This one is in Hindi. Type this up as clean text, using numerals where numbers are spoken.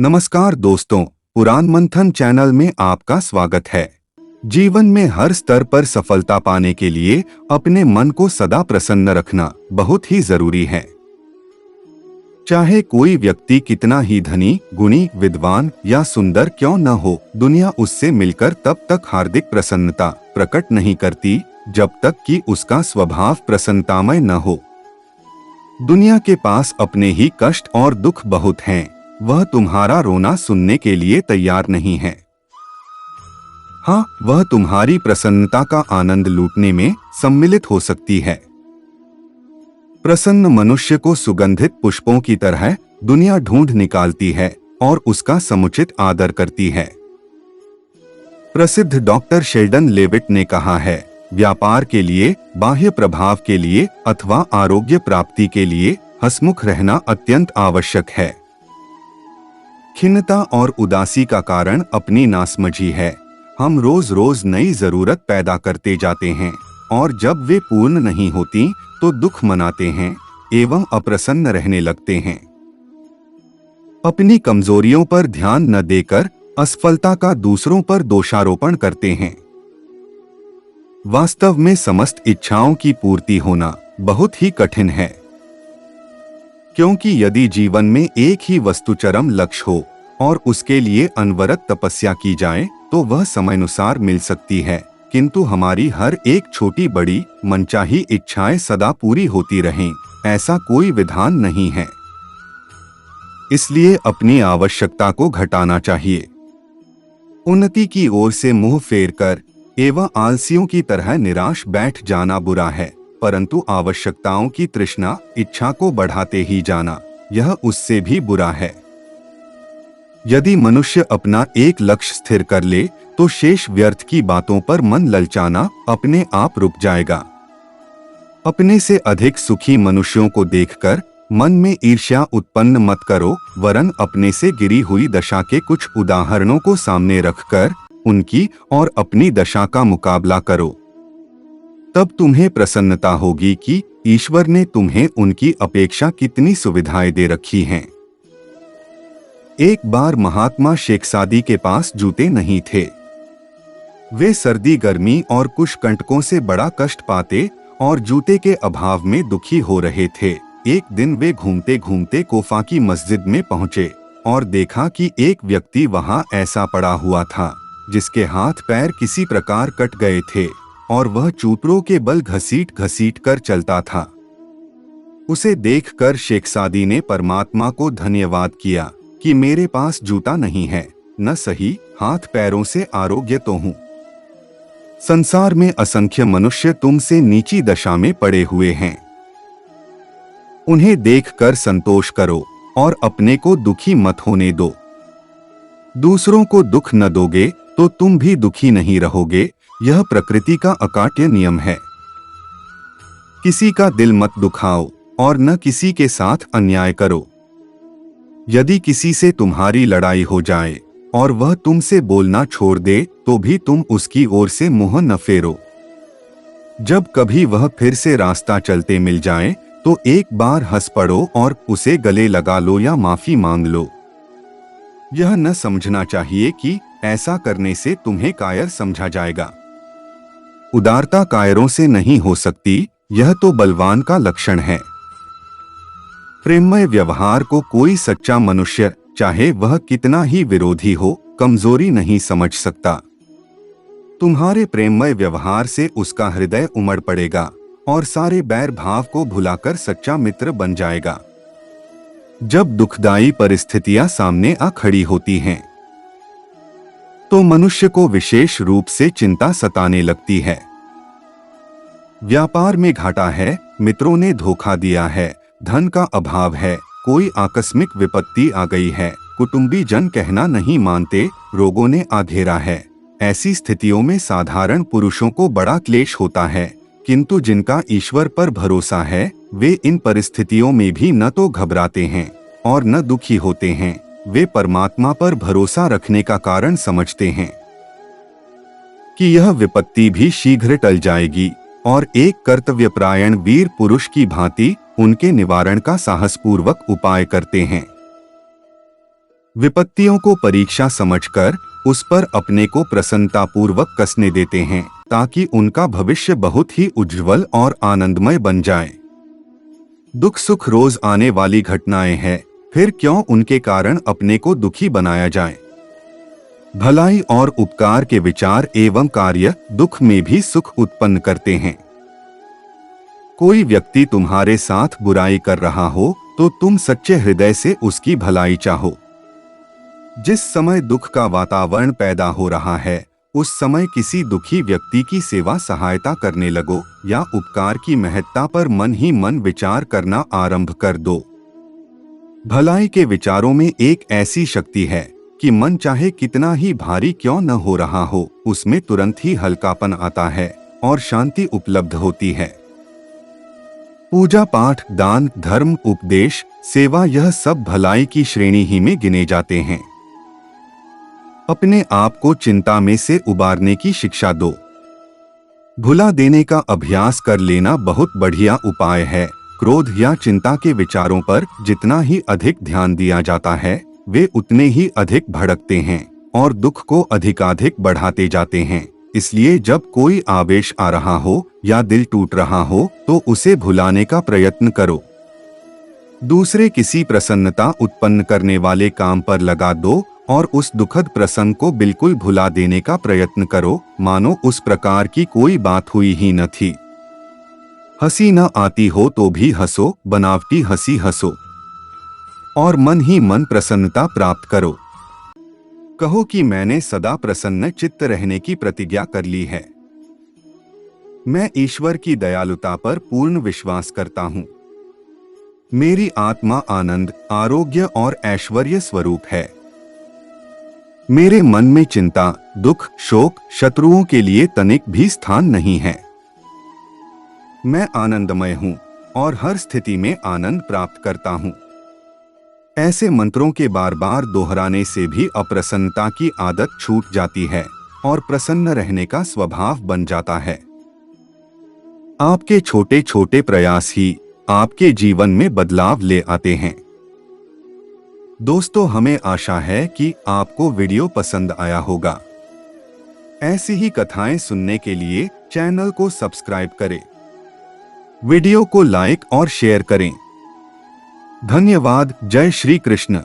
नमस्कार दोस्तों, पुराण मंथन चैनल में आपका स्वागत है। जीवन में हर स्तर पर सफलता पाने के लिए अपने मन को सदा प्रसन्न रखना बहुत ही जरूरी है। चाहे कोई व्यक्ति कितना ही धनी, गुणी, विद्वान या सुंदर क्यों न हो, दुनिया उससे मिलकर तब तक हार्दिक प्रसन्नता प्रकट नहीं करती जब तक कि उसका स्वभाव प्रसन्नतामय न हो। दुनिया के पास अपने ही कष्ट और दुख बहुत हैं, वह तुम्हारा रोना सुनने के लिए तैयार नहीं है। हाँ, वह तुम्हारी प्रसन्नता का आनंद लूटने में सम्मिलित हो सकती है। प्रसन्न मनुष्य को सुगंधित पुष्पों की तरह दुनिया ढूंढ निकालती है और उसका समुचित आदर करती है। प्रसिद्ध डॉक्टर शेल्डन लेविट ने कहा है, व्यापार के लिए, बाह्य प्रभाव के लिए अथवा आरोग्य प्राप्ति के लिए हंसमुख रहना अत्यंत आवश्यक है। खिन्नता और उदासी का कारण अपनी नासमझी है। हम रोज रोज नई जरूरत पैदा करते जाते हैं और जब वे पूर्ण नहीं होती तो दुख मनाते हैं एवं अप्रसन्न रहने लगते हैं। अपनी कमजोरियों पर ध्यान न देकर असफलता का दूसरों पर दोषारोपण करते हैं। वास्तव में समस्त इच्छाओं की पूर्ति होना बहुत ही कठिन है, क्योंकि यदि जीवन में एक ही वस्तु चरम लक्ष्य हो और उसके लिए अनवरत तपस्या की जाए तो वह समयानुसार मिल सकती है, किंतु हमारी हर एक छोटी बड़ी मनचाही इच्छाएं सदा पूरी होती रहें, ऐसा कोई विधान नहीं है। इसलिए अपनी आवश्यकता को घटाना चाहिए। उन्नति की ओर से मुंह फेर कर एवं आलसियों की तरह निराश बैठ जाना बुरा है, परंतु आवश्यकताओं की तृष्णा इच्छा को बढ़ाते ही जाना, यह उससे भी बुरा है। यदि मनुष्य अपना एक लक्ष्य स्थिर कर ले तो शेष व्यर्थ की बातों पर मन ललचाना अपने आप रुक जाएगा। अपने से अधिक सुखी मनुष्यों को देखकर मन में ईर्ष्या उत्पन्न मत करो, वरन अपने से गिरी हुई दशा के कुछ उदाहरणों को सामने रखकर उनकी और अपनी दशा का मुकाबला करो। तब तुम्हें प्रसन्नता होगी कि ईश्वर ने तुम्हें उनकी अपेक्षा कितनी सुविधाएं दे रखी हैं। एक बार महात्मा शेखसादी के पास जूते नहीं थे। वे सर्दी, गर्मी और कुछ कंटकों से बड़ा कष्ट पाते और जूते के अभाव में दुखी हो रहे थे। एक दिन वे घूमते घूमते कोफा की मस्जिद में पहुंचे और देखा कि एक व्यक्ति वहां ऐसा पड़ा हुआ था जिसके हाथ पैर किसी प्रकार कट गए थे और वह चूतरों के बल घसीट घसीट कर चलता था। उसे देखकर शेखसादी ने परमात्मा को धन्यवाद किया कि मेरे पास जूता नहीं है, न सही हाथ पैरों से आरोग्य तो हूं। संसार में असंख्य मनुष्य तुमसे नीची दशा में पड़े हुए हैं। उन्हें देखकर संतोष करो और अपने को दुखी मत होने दो। दूसरों को दुख न दोगे तो तुम भी दुखी नहीं रहोगे, यह प्रकृति का अकाट्य नियम है। किसी का दिल मत दुखाओ और न किसी के साथ अन्याय करो। यदि किसी से तुम्हारी लड़ाई हो जाए और वह तुमसे बोलना छोड़ दे तो भी तुम उसकी ओर से मुंह न फेरो। जब कभी वह फिर से रास्ता चलते मिल जाए तो एक बार हंस पड़ो और उसे गले लगा लो या माफी मांग लो। यह न समझना चाहिए कि ऐसा करने से तुम्हें कायर समझा जाएगा। उदारता कायरों से नहीं हो सकती, यह तो बलवान का लक्षण है। प्रेममय व्यवहार को कोई सच्चा मनुष्य, चाहे वह कितना ही विरोधी हो, कमजोरी नहीं समझ सकता। तुम्हारे प्रेममय व्यवहार से उसका हृदय उमड़ पड़ेगा और सारे बैर भाव को भुलाकर सच्चा मित्र बन जाएगा। जब दुखदायी परिस्थितियां सामने आ खड़ी होती हैं तो मनुष्य को विशेष रूप से चिंता सताने लगती है। व्यापार में घाटा है, मित्रों ने धोखा दिया है, धन का अभाव है, कोई आकस्मिक विपत्ति आ गई है, कुटुंबी जन कहना नहीं मानते, रोगों ने आधेरा है। ऐसी स्थितियों में साधारण पुरुषों को बड़ा क्लेश होता है, किंतु जिनका ईश्वर पर भरोसा है वे इन परिस्थितियों में भी न तो घबराते हैं और न दुखी होते हैं। वे परमात्मा पर भरोसा रखने का कारण समझते हैं कि यह विपत्ति भी शीघ्र टल जाएगी और एक कर्तव्यपरायण वीर पुरुष की भांति उनके निवारण का साहसपूर्वक उपाय करते हैं। विपत्तियों को परीक्षा समझकर उस पर अपने को प्रसन्नतापूर्वक कसने देते हैं ताकि उनका भविष्य बहुत ही उज्जवल और आनंदमय बन जाए। दुख सुख रोज आने वाली घटनाएं हैं, फिर क्यों उनके कारण अपने को दुखी बनाया जाए। भलाई और उपकार के विचार एवं कार्य दुख में भी सुख उत्पन्न करते हैं। कोई व्यक्ति तुम्हारे साथ बुराई कर रहा हो तो तुम सच्चे हृदय से उसकी भलाई चाहो। जिस समय दुख का वातावरण पैदा हो रहा है उस समय किसी दुखी व्यक्ति की सेवा सहायता करने लगो या उपकार की महत्ता पर मन ही मन विचार करना आरंभ कर दो। भलाई के विचारों में एक ऐसी शक्ति है कि मन चाहे कितना ही भारी क्यों न हो रहा हो, उसमें तुरंत ही हल्कापन आता है और शांति उपलब्ध होती है। पूजा पाठ, दान, धर्म, उपदेश, सेवा यह सब भलाई की श्रेणी ही में गिने जाते हैं। अपने आप को चिंता में से उबारने की शिक्षा दो। भुला देने का अभ्यास कर लेना बहुत बढ़िया उपाय है। क्रोध या चिंता के विचारों पर जितना ही अधिक ध्यान दिया जाता है वे उतने ही अधिक भड़कते हैं और दुख को अधिकाधिक बढ़ाते जाते हैं। इसलिए जब कोई आवेश आ रहा हो या दिल टूट रहा हो तो उसे भुलाने का प्रयत्न करो। दूसरे किसी प्रसन्नता उत्पन्न करने वाले काम पर लगा दो और उस दुखद प्रसंग को बिल्कुल भुला देने का प्रयत्न करो, मानो उस प्रकार की कोई बात हुई ही न थी। हंसी न आती हो तो भी हंसो, बनावटी हंसी हंसो और मन ही मन प्रसन्नता प्राप्त करो। कहो कि मैंने सदा प्रसन्न चित्त रहने की प्रतिज्ञा कर ली है। मैं ईश्वर की दयालुता पर पूर्ण विश्वास करता हूँ। मेरी आत्मा आनंद, आरोग्य और ऐश्वर्य स्वरूप है। मेरे मन में चिंता, दुख, शोक, शत्रुओं के लिए तनिक भी स्थान नहीं है। मैं आनंदमय हूँ और हर स्थिति में आनंद प्राप्त करता हूँ। ऐसे मंत्रों के बार बार दोहराने से भी अप्रसन्नता की आदत छूट जाती है और प्रसन्न रहने का स्वभाव बन जाता है। आपके छोटे छोटे प्रयास ही आपके जीवन में बदलाव ले आते हैं। दोस्तों, हमें आशा है कि आपको वीडियो पसंद आया होगा। ऐसी ही कथाएं सुनने के लिए चैनल को सब्सक्राइब करें, वीडियो को लाइक और शेयर करें। धन्यवाद। जय श्री कृष्ण।